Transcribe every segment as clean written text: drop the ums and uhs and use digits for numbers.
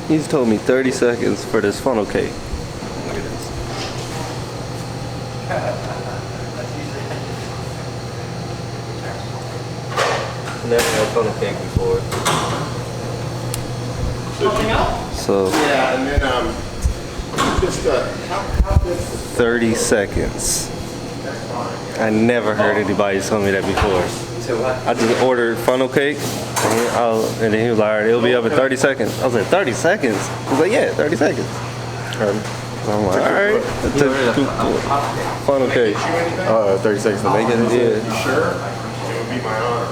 He's told me 30 seconds for this funnel cake. Look at this. Never had funnel cake before. So yeah, and then just how big? 30 seconds. I never heard anybody tell me that before. I just ordered funnel cake, and then he was like, all right, it'll be up in 30 seconds. I was like, 30 seconds? He was like, yeah, 30 seconds. I'm like, all right. It took funnel cake. 30 seconds to make it? Yeah. You sure? It would be my honor.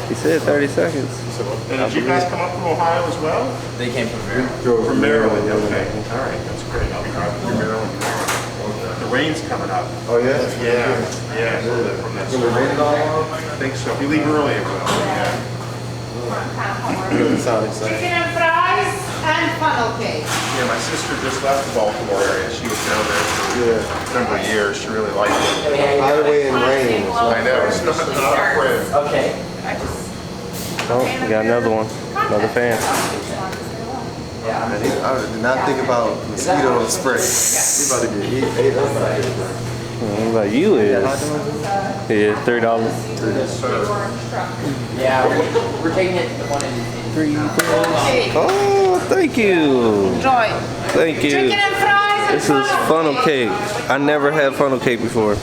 He said 30 seconds. And did you guys come up from Ohio as well? They came from Maryland. From Maryland, okay. All right, that's great. I'll be driving through Maryland tomorrow. The rain's coming up. Oh, yeah? Yeah, from that storm. I think so. If you leave early, it will. Yeah. Sound exciting. Chicken and fries and funnel cake. Yeah, my sister just left the Baltimore area. She was down there for a number of years. She really liked it. Highway and rain. I know, it's not our friend. Okay. Oh, we got another one. Another fan. I did not think about mosquito spray. You about to get ate up out here, bro. What about you is? Yeah, $3. Yeah, we're taking it the one in Oh, thank you. Enjoy. Thank you. Chicken and fries and This is funnel cake. I never had funnel cake before.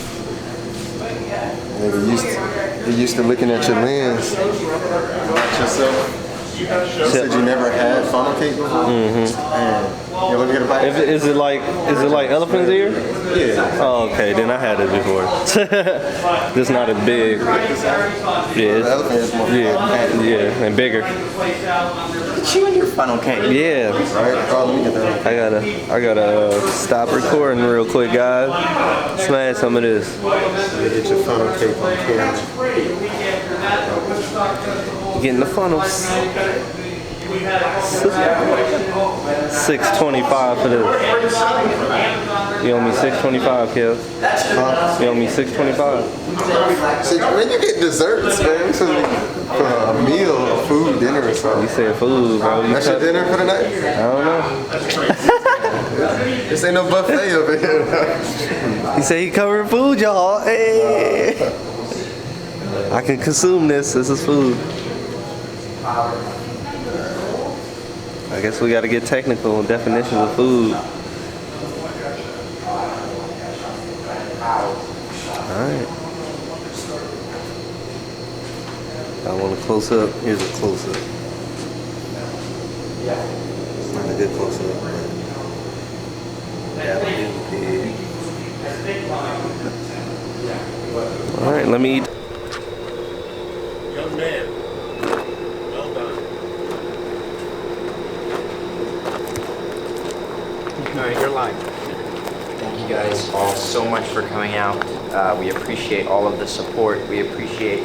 You're used to looking at your lens. About yourself. You said you never had funnel cake before? Mm-hmm. You let me get a bite? Is it like elephant's ear? Yeah. Oh, okay. Then I had it before. It's not as big. Yeah, Elephant is more yeah, and bigger. You and your funnel cake. Yeah. right? Oh, let me get that. I gotta stop recording real quick, guys. Smash some of this. Get your funnel cake on camera. Getting the funnels. $6.25 for this. You owe me $6.25, Kev. You owe me $6.25. See, when you get desserts, man, for a meal, a food, dinner or something. You said food, bro. That's your dinner for the night? I don't know. This ain't no buffet over here. He said he covered food, y'all. Hey. I can consume this. This is food. I guess we got to get technical on definitions of food. Alright. I want a close up. Here's a close up. It's not a good close up. Alright, let me eat. Young man. Well done. All right, you're live. Thank you guys all so much for coming out. We appreciate all of the support. We appreciate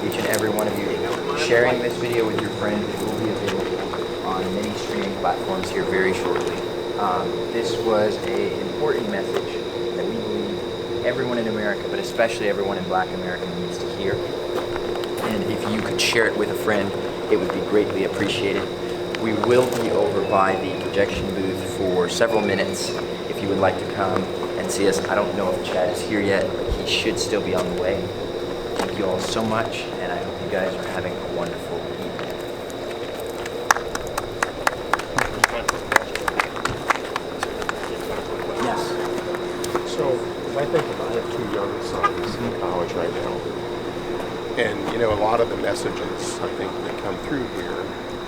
each and every one of you sharing this video with your friends. It will be available on many streaming platforms here very shortly. This was an important message that we believe everyone in America, but especially everyone in Black America, needs to hear. And if you could share it with a friend, it would be greatly appreciated. We will be over by the projection booth for several minutes if you would like to come and see us. I don't know if Chad is here yet, but he should still be on the way. Thank you all so much, and I hope you guys are having a wonderful evening. Yes. So, if I think about it, I have two young sons in college right now. And, you know, a lot of the messages, I think, that come through here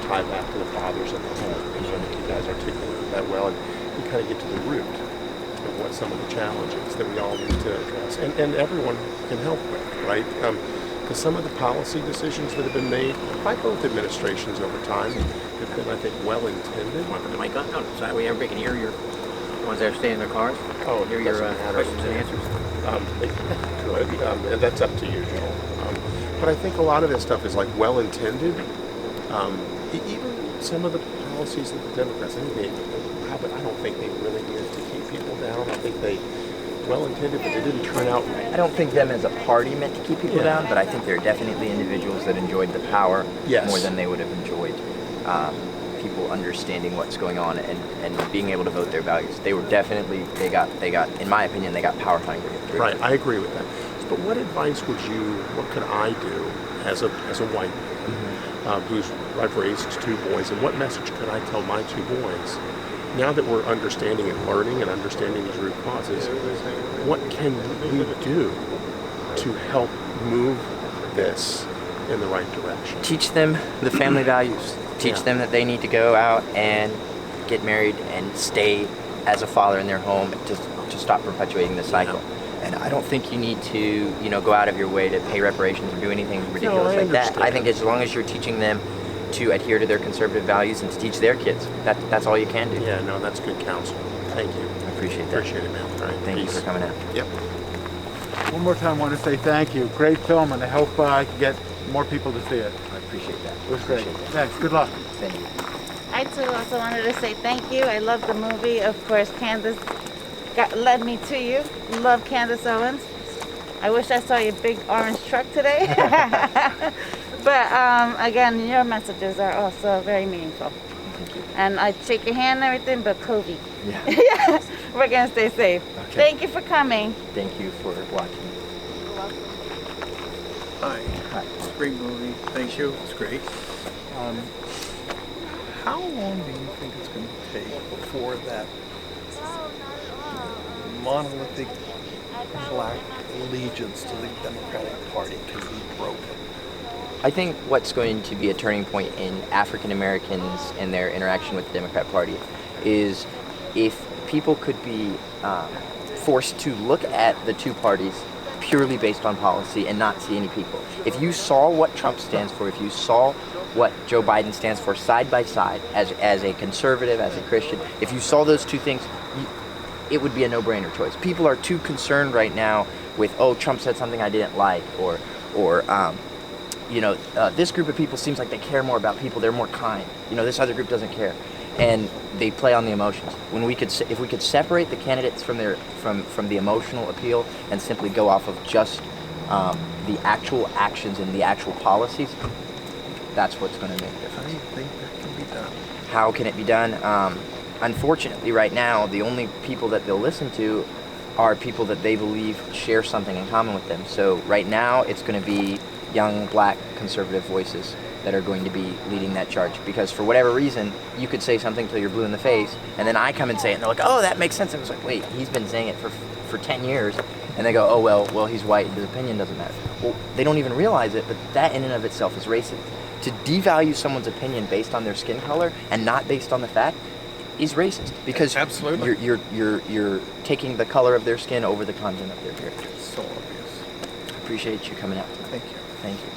tie back to the fathers in the home. And I think you guys articulated that well. And you kind of get to the root of what some of the challenges that we all need to address. And everyone can help with, right? Because some of the policy decisions that have been made by both administrations over time have been, I think, well-intended. Want the mic on? No, so that way everybody can hear your ones that are staying in their cars. Oh, Hear your doesn't matter. questions and answers. Good. And that's up to you, Joel. But I think a lot of this stuff is like well-intended. Even some of the policies that the Democrats, I don't think they really did to keep people down. I think they well-intended, but they didn't turn out right. I don't think them as a party meant to keep people down, but I think there are definitely individuals that enjoyed the power Yes. more than they would have enjoyed people understanding what's going on and being able to vote their values. They were definitely, they got, in my opinion, they got power hungry. Right, I agree with that. But what advice would you, what could I do as a white man who's, I've raised 2 boys, and what message could I tell my 2 boys? Now that we're understanding and learning and understanding these root causes, what can we do to help move this in the right direction? Teach them the family values. Teach them that they need to go out and get married and stay as a father in their home to stop perpetuating the cycle. And I don't think you need to, go out of your way to pay reparations or do anything ridiculous like that. I think as long as you're teaching them to adhere to their conservative values and to teach their kids, that's all you can do. Yeah, no, that's good counsel. Thank you. I appreciate that. Appreciate it, man. All right, Thank you for coming out. Yep. One more time, I want to say thank you. Great film, and I hope I can get more people to see it. I appreciate that. It was great. Appreciate that. Thanks. Good luck. Thank you. I too also wanted to say thank you. I love the movie. Of course, Candace led me to you. Love Candace Owens. I wish I saw your big orange truck today. But again, your messages are also very meaningful. Thank you. And I shake your hand and everything, but COVID. Yeah. We're gonna stay safe. Okay. Thank you for coming. Thank you for watching. Hi. It's a great movie. Thank you. It's great. How long do you think it's going to take before that monolithic black allegiance to the Democratic Party can be broken? I think what's going to be a turning point in African Americans and their interaction with the Democrat Party is if people could be forced to look at the 2 parties purely based on policy and not see any people. If you saw what Trump stands for, if you saw what Joe Biden stands for side by side as a conservative, as a Christian, if you saw those 2 things, it would be a no-brainer choice. People are too concerned right now with, oh, Trump said something I didn't like, or this group of people seems like they care more about people, they're more kind. This other group doesn't care. And they play on the emotions. If we could separate the candidates from the emotional appeal and simply go off of just the actual actions and the actual policies, that's what's going to make a difference. How do you think that can be done? How can it be done? Unfortunately, right now, the only people that they'll listen to are people that they believe share something in common with them. So right now, it's going to be young, black, conservative voices that are going to be leading that charge. Because for whatever reason, you could say something till you're blue in the face, and then I come and say it, and they're like, oh, that makes sense. And it's like, wait, he's been saying it for 10 years. And they go, oh, well, he's white, his opinion doesn't matter. Well, they don't even realize it, but that in and of itself is racist. To devalue someone's opinion based on their skin color and not based on the fact is racist. Because Absolutely. you're taking the color of their skin over the content of their character. It's so obvious. Appreciate you coming out tonight. Thank you. Thank you.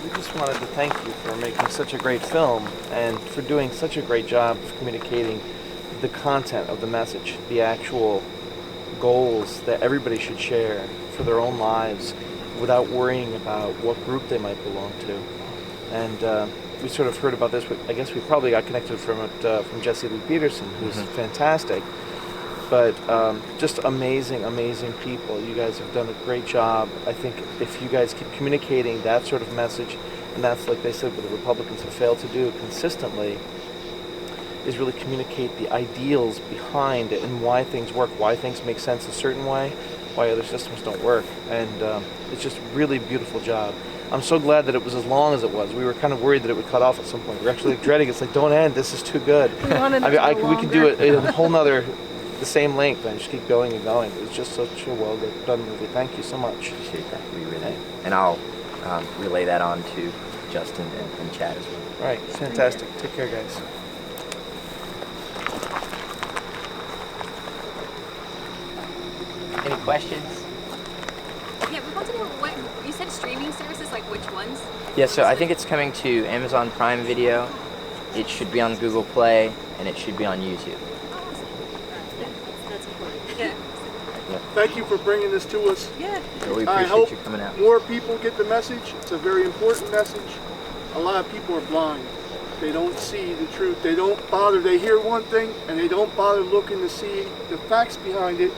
We just wanted to thank you for making such a great film and for doing such a great job of communicating the content of the message, the actual goals that everybody should share for their own lives without worrying about what group they might belong to. And we sort of heard about this, but I guess we probably got connected from it from Jesse Lee Peterson, who's fantastic. But just amazing, amazing people. You guys have done a great job. I think if you guys keep communicating that sort of message, and that's like they said what the Republicans have failed to do consistently, is really communicate the ideals behind it and why things work, why things make sense a certain way, why other systems don't work. And it's just really beautiful job. I'm so glad that it was as long as it was. We were kind of worried that it would cut off at some point. We were actually dreading it. It's like, don't end. This is too good. We wanted it to go we could do longer. it a whole nother, the same length, and just keep going and going. It was just such a well done movie. Thank you so much. Appreciate that. We really, and I'll relay that on to Justin and Chad as well. All right, fantastic. Take care, guys. Any questions? Yeah, we want to know what you said. Streaming services, like which ones? Yeah, so I think it's coming to Amazon Prime Video. It should be on Google Play, and it should be on YouTube. Oh, awesome. That's important. Yeah. Thank you for bringing this to us. Yeah. So we I appreciate hope you coming out. more people get the message. It's a very important message. A lot of people are blind. They don't see the truth. They don't bother. They hear one thing and they don't bother looking to see the facts behind it.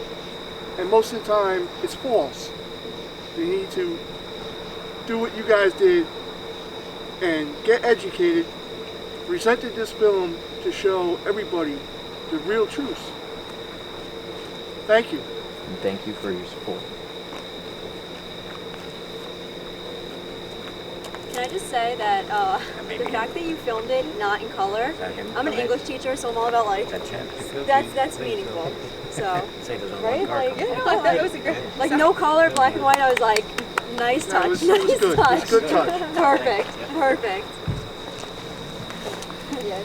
And most of the time, it's false. They need to do what you guys did and get educated, presented this film to show everybody the real truth. Thank you. And thank you for your support. Can I just say that the fact that you filmed it not in color, I'm an English teacher, so I'm all about like, that's meaningful. So, right? Like, yeah, I thought it was a great, like no color, black and white, I was like, nice touch, it was nice good. touch. It was good touch. Perfect, perfect. Yeah.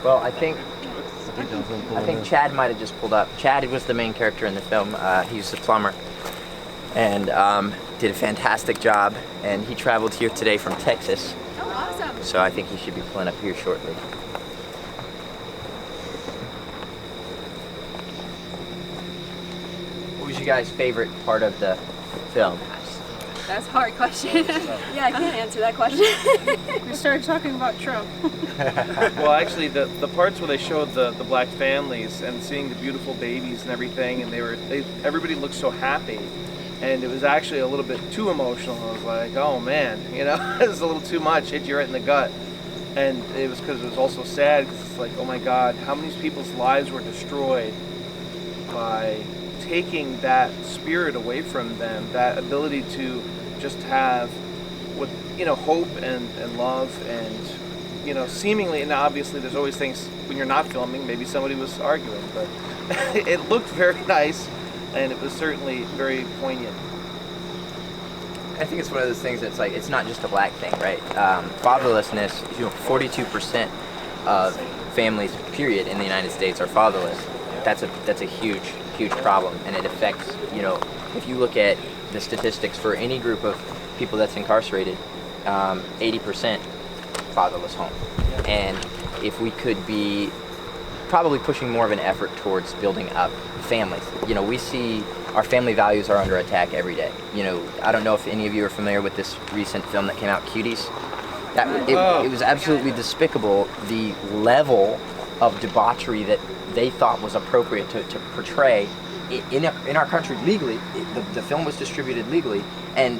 Well, I think Chad might have just pulled up. Chad was the main character in the film. He's the plumber, and did a fantastic job. And he traveled here today from Texas. Oh, awesome. So I think he should be pulling up here shortly. What was your guys' favorite part of the film? That's a hard question. Yeah, I can't answer that question. We started talking about Trump. Well, actually, the parts where they showed the black families and seeing the beautiful babies and everything, and everybody looked so happy, and it was actually a little bit too emotional. I was like, oh man, you know, it was a little too much, hit you right in the gut. And it was because it was also sad, because it's like, oh my God, how many people's lives were destroyed by taking that spirit away from them, that ability to just have what, you know, hope and love, and, you know, seemingly, and obviously there's always things when you're not filming, maybe somebody was arguing, but it looked very nice, and it was certainly very poignant. I think it's one of those things that's like, it's not just a black thing, right? Fatherlessness, you know, 42% of families, period, in the United States are fatherless. That's a huge problem, and it affects, you know, if you look at the statistics for any group of people that's incarcerated, 80% fatherless home. And if we could be probably pushing more of an effort towards building up families. You know, we see our family values are under attack every day. You know, I don't know if any of you are familiar with this recent film that came out, Cuties. It was absolutely despicable, the level of debauchery that they thought was appropriate to portray in our country legally. The film was distributed legally, and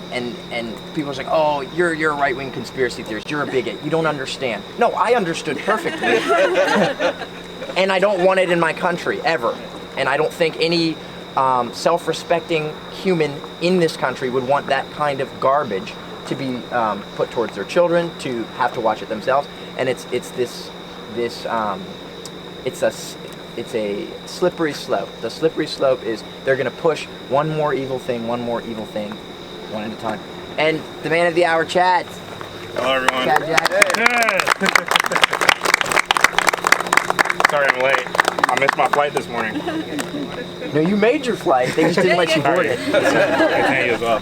people were like, oh, you're a right-wing conspiracy theorist, you're a bigot, you don't understand. No, I understood perfectly. And I don't want it in my country, ever. And I don't think any self-respecting human in this country would want that kind of garbage to be put towards their children, to have to watch it themselves. And it's a slippery slope. The slippery slope is they're going to push one more evil thing, one at a time. And the man of the hour, Chad. Hello, everyone. Chad Jackson. Sorry I'm late. I missed my flight this morning. No, you made your flight. They just didn't let you board it. Thank you as well.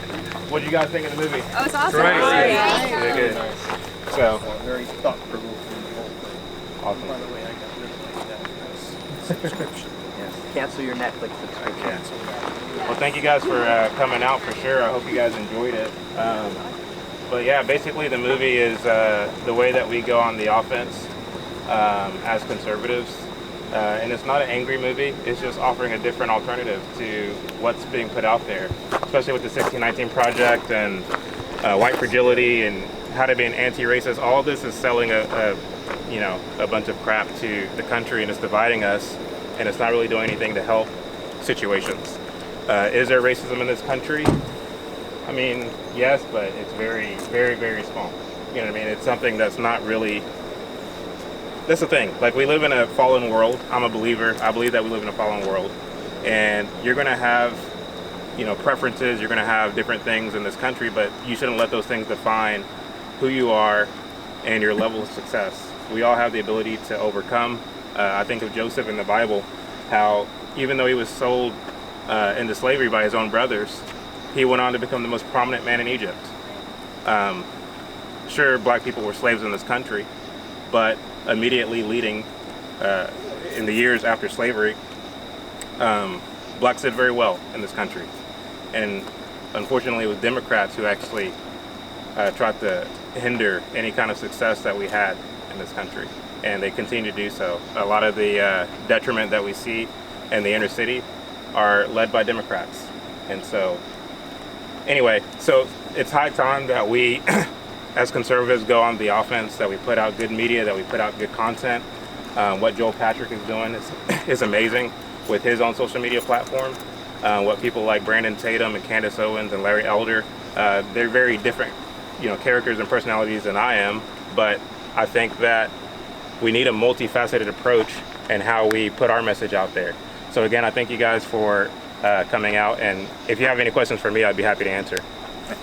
What did you guys think of the movie? Oh, it's awesome. Great. Great. Really good. So, very thought-provoking. Awesome. By the way, I got rid of that subscription. Yes. Cancel your Netflix subscription. Cancel that. Well, thank you guys for coming out for sure. I hope you guys enjoyed it. But yeah, basically the movie is the way that we go on the offense as conservatives. And it's not an angry movie, it's just offering a different alternative to what's being put out there, especially with the 1619 Project and white fragility and how to be an anti-racist. All of this is selling a bunch of crap to the country, and it's dividing us, and it's not really doing anything to help situations. Is there racism in this country? I mean, yes, but it's very, very, very small. You know what I mean? It's something that's not really. That's the thing. Like, we live in a fallen world. I'm a believer. I believe that we live in a fallen world. And you're going to have, you know, preferences. You're going to have different things in this country, but you shouldn't let those things define who you are and your level of success. We all have the ability to overcome. I think of Joseph in the Bible, how even though he was sold into slavery by his own brothers, he went on to become the most prominent man in Egypt. Sure, black people were slaves in this country, but immediately leading in the years after slavery, blacks did very well in this country. And unfortunately, it was Democrats who actually tried to hinder any kind of success that we had in this country. And they continue to do so. A lot of the detriment that we see in the inner city are led by Democrats. And so Anyway, so it's high time that we, as conservatives, go on the offense, that we put out good media, that we put out good content. What Joel Patrick is doing is amazing with his own social media platform. What people like Brandon Tatum and Candace Owens and Larry Elder, they're very different, characters and personalities than I am, but I think that we need a multifaceted approach in how we put our message out there. So again, I thank you guys for coming out, and if you have any questions for me, I'd be happy to answer.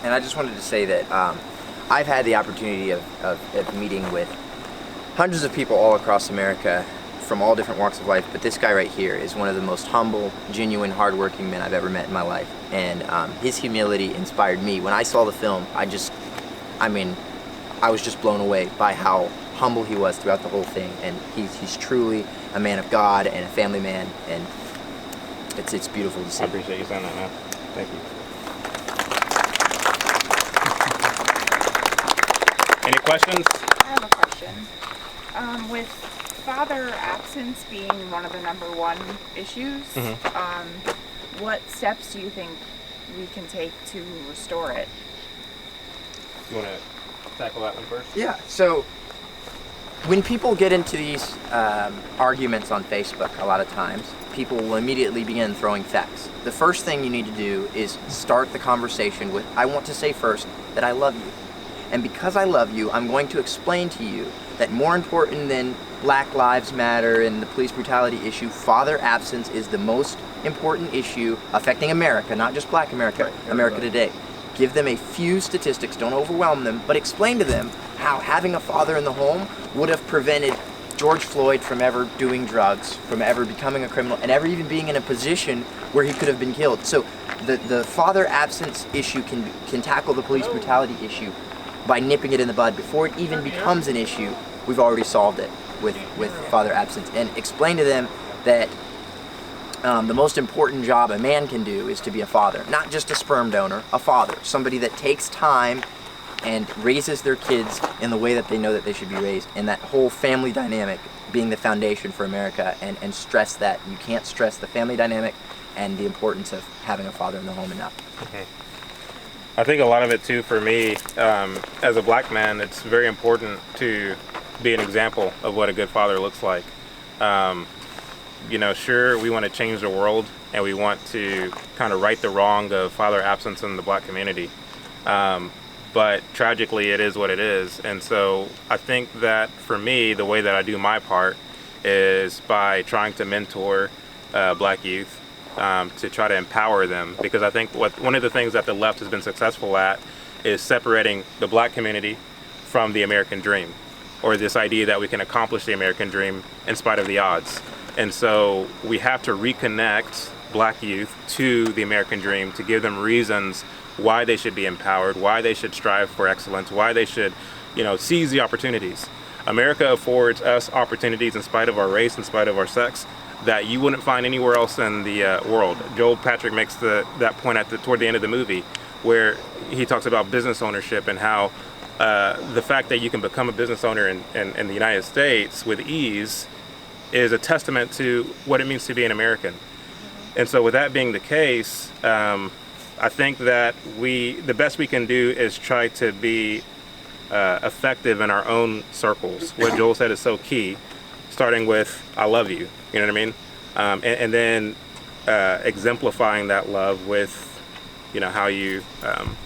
And I just wanted to say that I've had the opportunity of meeting with hundreds of people all across America from all different walks of life, but this guy right here is one of the most humble, genuine, hardworking men I've ever met in my life. And his humility inspired me. When I saw the film, I was just blown away by how humble he was throughout the whole thing. And he's truly a man of God and a family man, and it's beautiful to see. I appreciate you saying that, man. Thank you. Any questions? I have a question. With father absence being one of the #1 issues, what steps do you think we can take to restore it? You want to tackle that one first? Yeah, so when people get into these arguments on Facebook, a lot of times, people will immediately begin throwing facts. The first thing you need to do is start the conversation with, I want to say first that I love you. And because I love you, I'm going to explain to you that more important than Black Lives Matter and the police brutality issue, father absence is the most important issue affecting America, not just Black America, America today. Give them a few statistics, don't overwhelm them, but explain to them how having a father in the home would have prevented George Floyd from ever doing drugs, from ever becoming a criminal, and ever even being in a position where he could have been killed. So the father absence issue can tackle the police brutality issue by nipping it in the bud. Before it even becomes an issue, we've already solved it with father absence. And explain to them that the most important job a man can do is to be a father. Not just a sperm donor, a father. Somebody that takes time and raises their kids in the way that they know that they should be raised. And that whole family dynamic being the foundation for America, and stress that. You can't stress the family dynamic and the importance of having a father in the home enough. I think a lot of it too, for me, as a Black man, it's very important to be an example of what a good father looks like. Sure, we want to change the world, and we want to kind of right the wrong of father absence in the Black community. But tragically, it is what it is. And so I think that for me, the way that I do my part is by trying to mentor Black youth, to try to empower them, because I think one of the things that the left has been successful at is separating the Black community from the American dream, or this idea that we can accomplish the American dream in spite of the odds. And so we have to reconnect Black youth to the American dream, to give them reasons why they should be empowered, why they should strive for excellence, why they should, seize the opportunities. America affords us opportunities in spite of our race, in spite of our sex, that you wouldn't find anywhere else in the world. Joel Patrick makes that point toward the end of the movie, where he talks about business ownership and how the fact that you can become a business owner in the United States with ease is a testament to what it means to be an American. And so with that being the case, I think that the best we can do is try to be effective in our own circles. What Joel said is so key, starting with, I love you, you know what I mean? And then exemplifying that love with, how you, I'm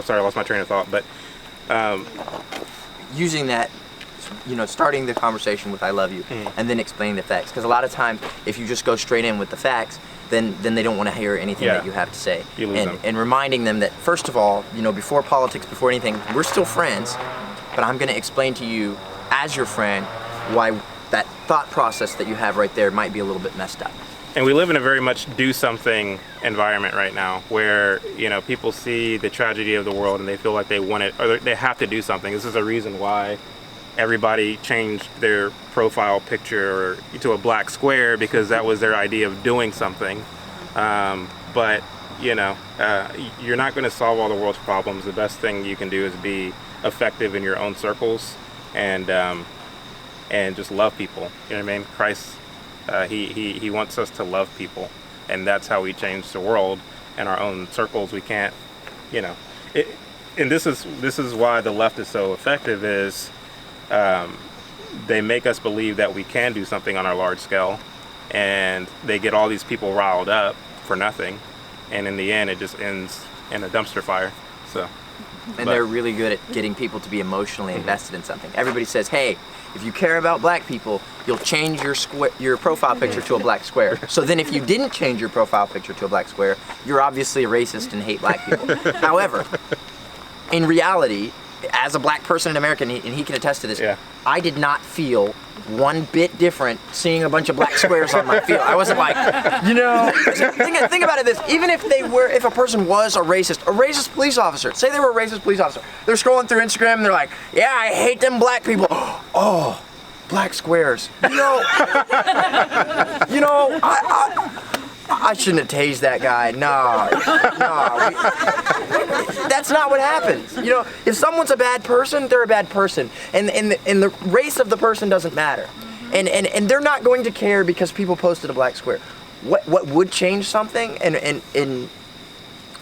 sorry, I lost my train of thought, but using that, starting the conversation with I love you, and then explaining the facts. Because a lot of times, if you just go straight in with the facts, then they don't want to hear anything that you have to say. You lose them. And reminding them that, first of all, before politics, before anything, we're still friends, but I'm going to explain to you, as your friend, why that thought process that you have right there might be a little bit messed up. And we live in a very much do something environment right now, where people see the tragedy of the world and they feel like they want it, or they have to do something. This is a reason why everybody changed their profile picture to a black square, because that was their idea of doing something. But you're not going to solve all the world's problems. The best thing you can do is be effective in your own circles, and just love people. You know what I mean? Christ, he wants us to love people, and that's how we change the world. in our own circles, we can't, you know, and this is why the left is so effective is they make us believe that we can do something on a large scale, and they get all these people riled up for nothing, and in the end it just ends in a dumpster fire. So And they're really good at getting people to be emotionally invested in something. Everybody says, hey, if you care about black people, you'll change your profile picture to a black square. So then if you didn't change your profile picture to a black square, you're obviously a racist and hate black people. However, in reality, as a black person in America, and he can attest to this, I did not feel one bit different seeing a bunch of black squares on my field. I wasn't like, you know, think about it this, even if a person was a racist police officer, say they were a racist police officer, they're scrolling through Instagram and they're like, yeah, I hate them black people. Oh, black squares. I shouldn't have tased that guy. No. That's not what happens. You know, if someone's a bad person, they're a bad person, and the race of the person doesn't matter, and they're not going to care because people posted a black square. What would change something and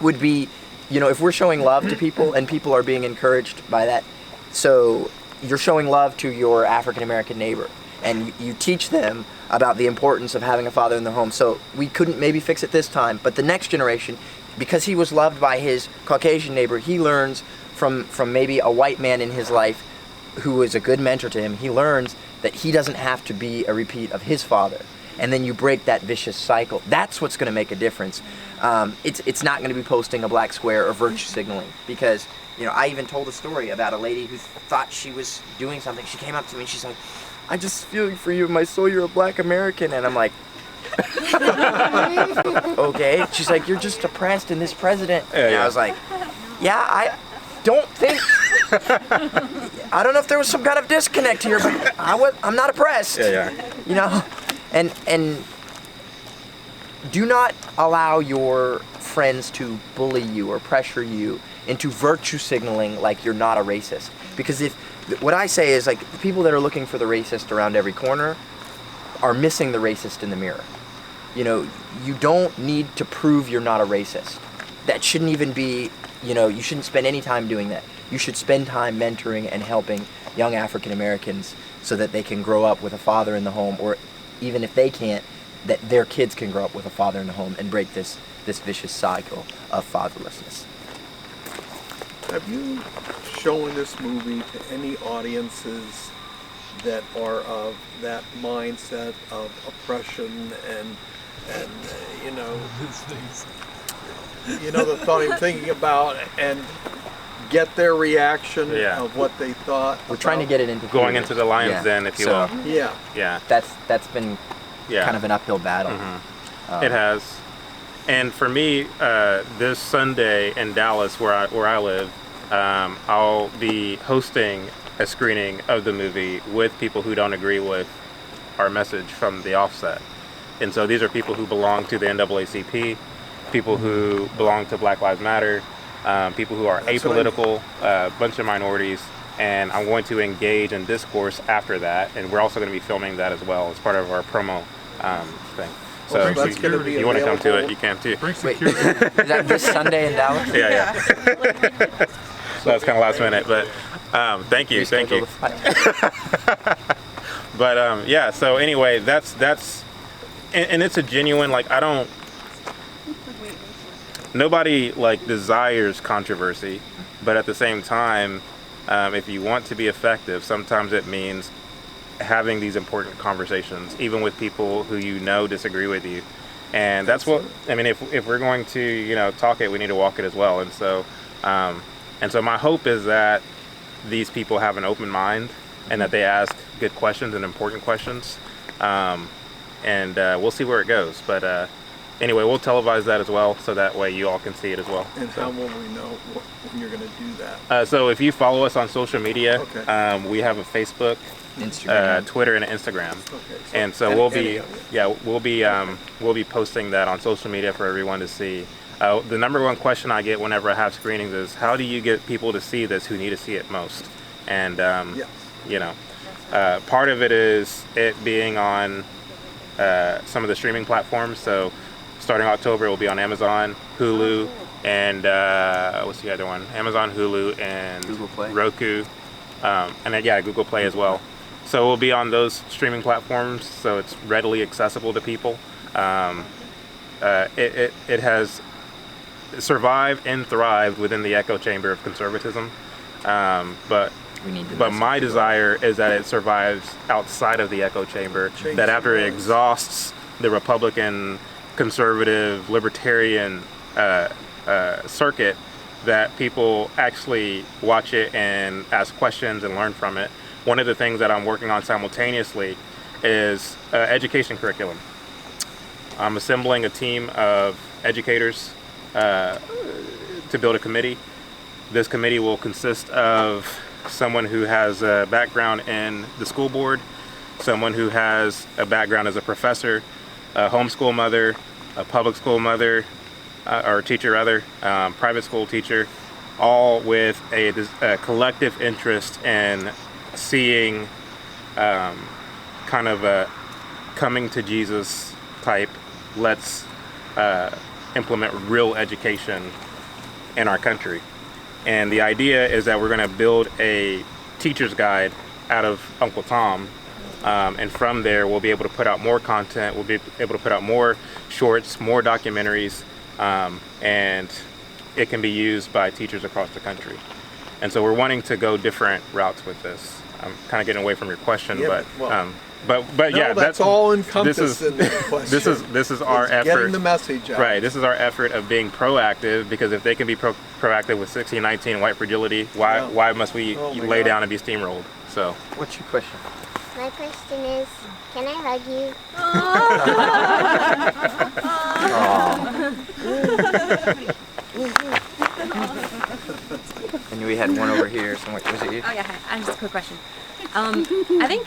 would be, you know, if we're showing love to people and people are being encouraged by that. So you're showing love to your African American neighbor, and you teach them about the importance of having a father in the home. So we couldn't maybe fix it this time, but the next generation, because he was loved by his Caucasian neighbor, he learns from maybe a white man in his life who is a good mentor to him, he learns that he doesn't have to be a repeat of his father. And then you break that vicious cycle. That's what's going to make a difference. It's not going to be posting a black square or virtue signaling, because, you know, I even told a story about a lady who thought she was doing something. She came up to me and she's like, I just feel for you, I saw you're a black American. And I'm like, okay. She's like, you're just oppressed in this president. And I was like, yeah, I don't think, I don't know if there was some kind of disconnect here, but I'm not oppressed. You know, and do not allow your friends to bully you or pressure you into virtue signaling like you're not a racist. Because what I say is, like, the people that are looking for the racist around every corner are missing the racist in the mirror. You know, you don't need to prove you're not a racist. That shouldn't even be, you know, you shouldn't spend any time doing that. You should spend time mentoring and helping young African Americans so that they can grow up with a father in the home, or even if they can't, that their kids can grow up with a father in the home and break this vicious cycle of fatherlessness. Have you shown this movie to any audiences that are of that mindset of oppression and you know the thought I'm thinking about, and get their reaction of what they thought? We're trying to get it into going into the Lion's Den, if you will. Yeah. That's been kind of an uphill battle. It has. And for me, this Sunday in Dallas, where I live, I'll be hosting a screening of the movie with people who don't agree with our message from the offset. And so these are people who belong to the NAACP, people who belong to Black Lives Matter, people who are apolitical, a bunch of minorities. And I'm going to engage in discourse after that. And we're also going to be filming that as well as part of our promo thing. So if you want to come to it, you can too. Wait, is that this Sunday in Dallas? Yeah. So that's kind of last minute, but thank you. But yeah, so anyway, that's and it's a genuine, like, nobody like desires controversy, but at the same time, if you want to be effective, sometimes it means having these important conversations, even with people who you know disagree with you. And that's what, I mean, if we're going to, you know, talk it, we need to walk it as well. And so my hope is that these people have an open mind and that they ask good questions and important questions. And we'll see where it goes. But anyway, we'll televise that as well, so that way you all can see it as well. And how will we know when you're going to do that? So if you follow us on social media, we have a Facebook, Instagram, Twitter, and Instagram. And so we'll be posting that on social media for everyone to see. The number one question I get whenever I have screenings is, how do you get people to see this who need to see it most? And you know, part of it is it being on some of the streaming platforms. So Starting October, it will be on Amazon, Hulu, and what's the other one? Amazon, Hulu, and Google Play. Roku, and then Google Play as well. So we'll be on those streaming platforms, so it's readily accessible to people. It has survived and thrived within the echo chamber of conservatism, but my desire is that it survives outside of the echo chamber, that after it exhausts the Republican, conservative, libertarian circuit, that people actually watch it and ask questions and learn from it. One of the things that I'm working on simultaneously is education curriculum. I'm assembling a team of educators to build a committee. This committee will consist of someone who has a background in the school board, someone who has a background as a professor, a homeschool mother, a public school mother, or teacher rather, private school teacher, all with a collective interest in seeing kind of a coming to Jesus type, let's implement real education in our country. And the idea is that we're going to build a teacher's guide out of Uncle Tom, and from there we'll be able to put out more content, we'll be able to put out more shorts, more documentaries, and it can be used by teachers across the country. And so we're wanting to go different routes with this. I'm kind of getting away from your question, Yeah, but no, yeah, that's all encompassed in the question. This is our It's effort. getting the message out. Right. This is our effort of being proactive, because if they can be proactive with 1619 white fragility, why must we lay down and be steamrolled? So. What's your question? My question is, can I hug you? And we had one over here somewhere. Was it you? Oh yeah, hi. I have just a quick question. I think,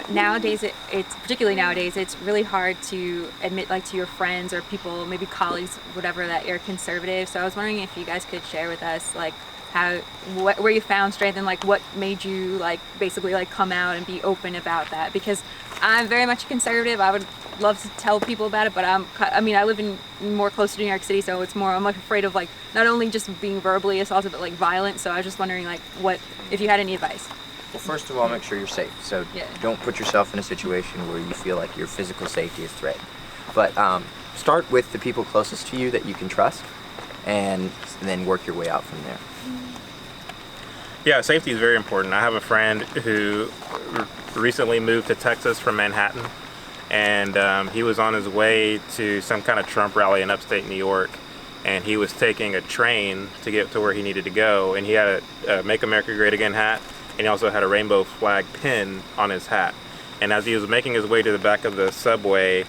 nowadays, it's particularly nowadays, it's really hard to admit, like, to your friends or people, maybe colleagues, whatever, that you're conservative. So I was wondering if you guys could share with us, like, where you found strength and, like, what made you, like, basically, like, come out and be open about that. Because I'm very much conservative. I would love to tell people about it, but I live in more close to New York City, so it's more, I'm like afraid of, like, not only just being verbally assaulted, but, like, violent. So I was just wondering, like, if you had any advice. Well, first of all, make sure you're safe. So don't put yourself in a situation where you feel like your physical safety is threatened. But start with the people closest to you that you can trust, and then work your way out from there. Yeah, safety is very important. I have a friend who recently moved to Texas from Manhattan, and he was on his way to some kind of Trump rally in upstate New York, and he was taking a train to get to where he needed to go, and he had a Make America Great Again hat, and he also had a rainbow flag pin on his hat. And as he was making his way to the back of the subway,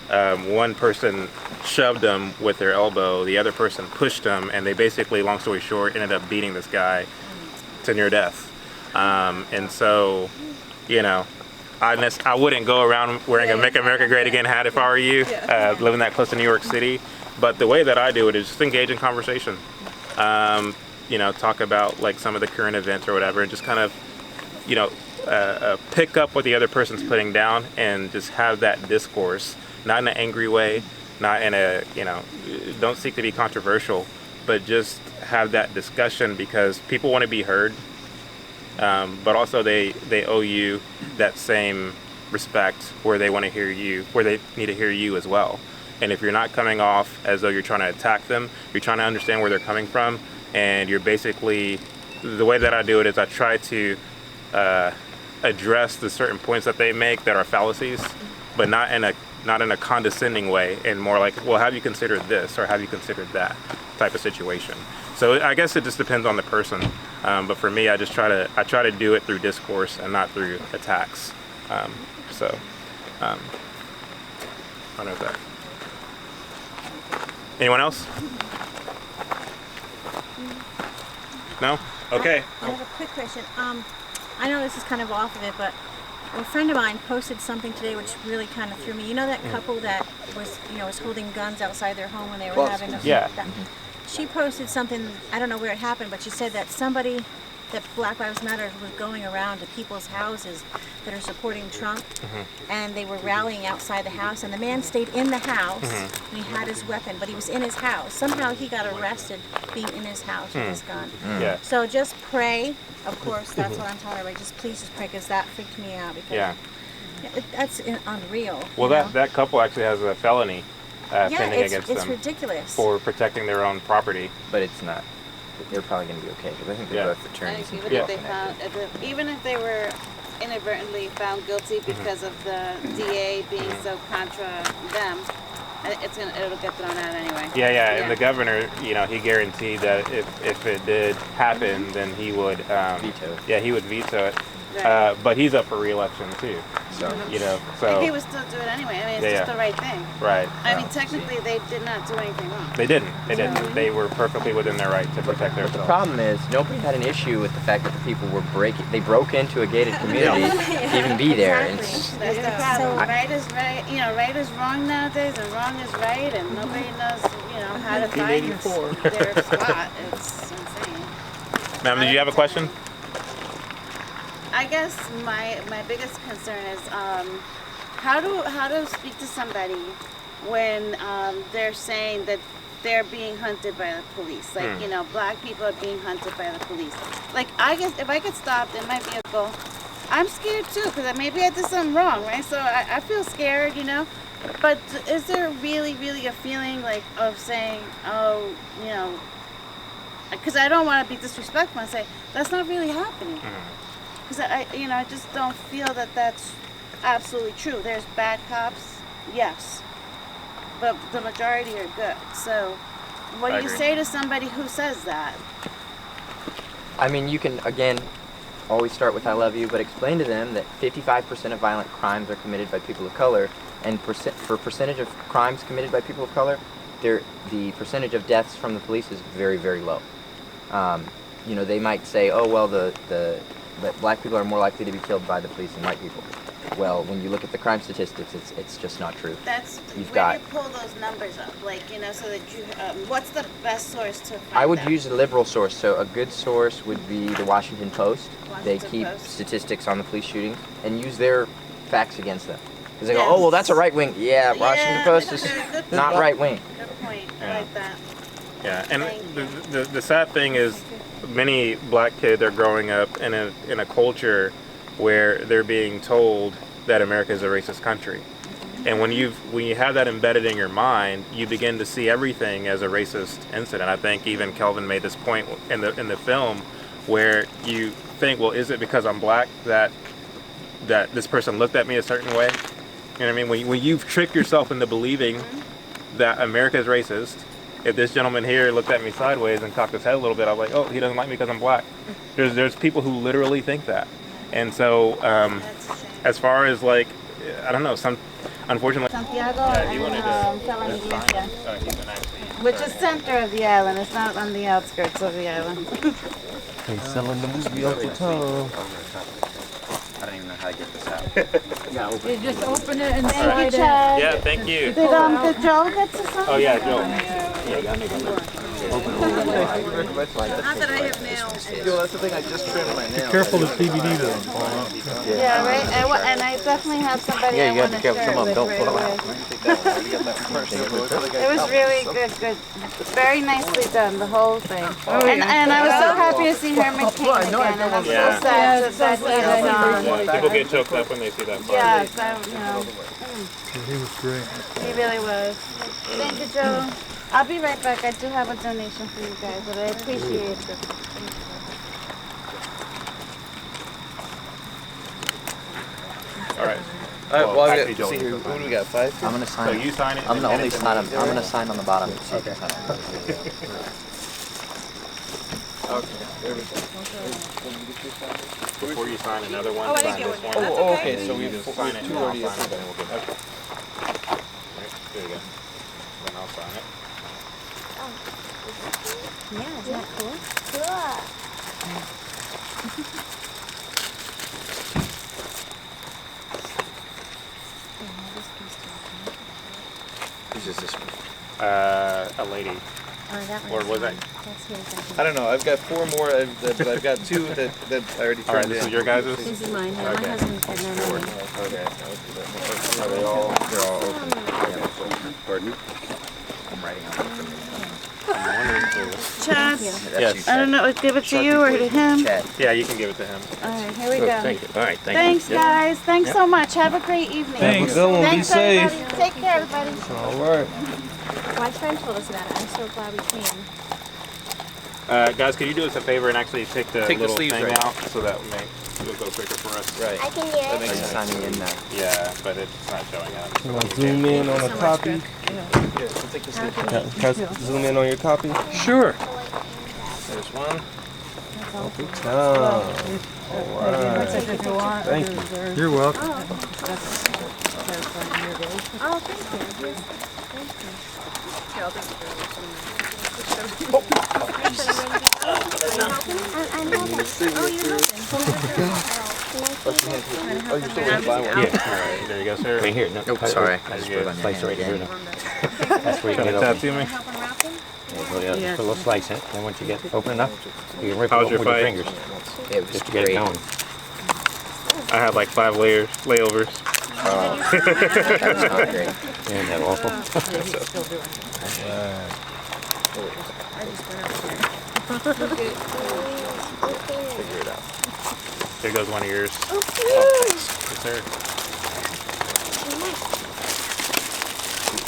one person shoved him with their elbow, the other person pushed him, and they basically, long story short, ended up beating this guy to near death. And so, I wouldn't go around wearing a Make America Great Again hat if I were you, living that close to New York City. But the way that I do it is just engage in conversation. Talk about, like, some of the current events or whatever, and just kind of, pick up what the other person's putting down and just have that discourse, not in an angry way, not in a, don't seek to be controversial, but just have that discussion, because people want to be heard, but also they owe you that same respect where they want to hear you, where they need to hear you as well. And if you're not coming off as though you're trying to attack them, you're trying to understand where they're coming from, and you're basically, the way that I do it is I try to address the certain points that they make that are fallacies, but not in a condescending way, and more like, well, have you considered this or have you considered that type of situation. So I guess it just depends on the person, but for me, I try to do it through discourse and not through attacks. I don't know if that. Anyone else? No? Okay. I have a quick question. I know this is kind of off of it, but a friend of mine posted something today which really kind of threw me. You know that couple that was holding guns outside their home when they were having a... Yeah. She posted something, I don't know where it happened, but she said that somebody that Black Lives Matter was going around to people's houses that are supporting Trump, and they were rallying outside the house, and the man stayed in the house, and he had his weapon, but he was in his house. Somehow he got arrested being in his house with his gun. Yeah. So just pray. Of course, that's what I'm telling everybody. Please just pray, because that freaked me out. Because that's unreal. Well, you know? that couple actually has a felony pending it's against them ridiculous. for protecting their own property. But it's not. They're probably going to be okay because I think they're both attorneys. Even if they found, even if they were inadvertently found guilty because of the DA being so contra them, it'll get thrown out anyway. Yeah, and the governor, he guaranteed that if it did happen, then he would veto it. Yeah, he would veto it. Right. But he's up for re-election too. So And he would still do it anyway. I mean, it's just the right thing. Right. I mean, technically, they did not do anything wrong. They didn't. They were perfectly within their right to protect themselves. The problem is nobody had an issue with the fact that the people were they broke into a gated community to even be there. And That's the problem. Right is right. Right is wrong nowadays, and wrong is right, and nobody knows, how to find their spot. It's insane. Ma'am, did you have a question? I guess my biggest concern is how to speak to somebody when they're saying that they're being hunted by the police. Like, Black people are being hunted by the police. Like, I guess if I get stopped in my vehicle, I'm scared too, because maybe I did something wrong, right? So I feel scared, But is there really, really a feeling like of saying, oh, because I don't want to be disrespectful and say, that's not really happening. Because I just don't feel that that's absolutely true. There's bad cops, yes, but the majority are good. So, what do you say to somebody who says that? I mean, you can again always start with "I love you," but explain to them that 55% of violent crimes are committed by people of color, and for percentage of crimes committed by people of color, the percentage of deaths from the police is very, very low. They might say, "Oh well, but Black people are more likely to be killed by the police than white people." Well, when you look at the crime statistics, it's just not true. That's you pull those numbers up, so that you. What's the best source to find I would that? use a liberal source. So a good source would be the Washington Post. They keep statistics on the police shootings and use their facts against them. Because they go, "Oh well, that's a right wing." Yeah, Washington Post is not right wing. Good point. I like that. Yeah, and the sad thing is, many Black kids are growing up in a culture where they're being told that America is a racist country, and when you have that embedded in your mind, you begin to see everything as a racist incident. I think even Kelvin made this point in the film, where you think, well, is it because I'm Black that this person looked at me a certain way? You know what I mean? When you've tricked yourself into believing that America is racist. If this gentleman here looked at me sideways and cocked his head a little bit, I'm like, oh, he doesn't like me because I'm Black. There's people who literally think that. And so, as far as I don't know, unfortunately. Santiago which is center of the island. It's not on the outskirts of the island. He's selling the movie off the tongue. I don't even know how to get this out. You just open it and Thank slide you, it. Chad. Yeah, thank you. Did Joe get to sign? Oh yeah, Joe. Not that I have nails. Yo, that's the thing, I just trimmed my nails. Careful of DVD though. Yeah, right. And I definitely have somebody Yeah, I you have want to to careful. share Some of it them with don't right put them away. It was really good. Very nicely done, the whole thing. Oh, yeah. And I was so happy to see Herman Cain again, and I'm so sad that he is People get choked up when they see that part. Yes, He was great. he really was. Thank you, Joe. I'll be right back. I do have a donation for you guys, but I appreciate it. All right. Well, I actually, got, Joe, see you who, can sign who do we it. got? 5? I'm gonna sign. So you sign it. I'm gonna and only then- sign. I'm gonna sign on the bottom. So you can sign it. Okay, there we go. Before you sign another one, Oh, I didn't sign get this one. one. Oh, okay, so we just have sign it, two and I'll already. sign it, then we'll get back. Right, there you go. Then I'll sign it. Yeah, isn't that cool? Who's this one? A lady. Or was that? I don't know. I've got 4 more, but I've got 2 that I already turned All right, in. this is your guys'? This is mine. Yeah, Okay. my husband said no, no, no. Okay. Are they all? They're all open. Pardon? I'm writing on it. Chad, Yes. I don't know, give it to you or to him? Yeah, you can give it to him. All right, here we go. Thank you. All right, thank Thanks, you. guys. Thanks so much. Have a great evening. Thanks. Have a good one. Be Thanks, safe. everybody. Take care, everybody. All right. My friend told us about it. I'm so glad we came. Guys, could you do us a favor and actually take the Take the little sleeves thing right out so that it'll go quicker for us? Right. I can do Are you it. signing in now? Yeah, but it's not showing up. You want to zoom in on a copy? Here, we'll take the sleeves. Can I zoom in on your copy? Sure. There's one. Good job. All right. Thank you. You're welcome. Oh, thank you. I'm helping. Oh, you're Oh, you're still going to buy one? Yeah. All right, there you go, sir. Right here. No, Oh, sorry. I just put it on your Slice it right hand here. again. That's where you Trying get to open. tattoo me? Yeah, just put a little slice in it. Then once you get open enough, you can rip it How's open your with your fight? fingers. It was Just to get it great. going. I had like 5 layovers. That's not great. Isn't that awful? Figure it out. Here goes one of yours. Oh, Yes, sir.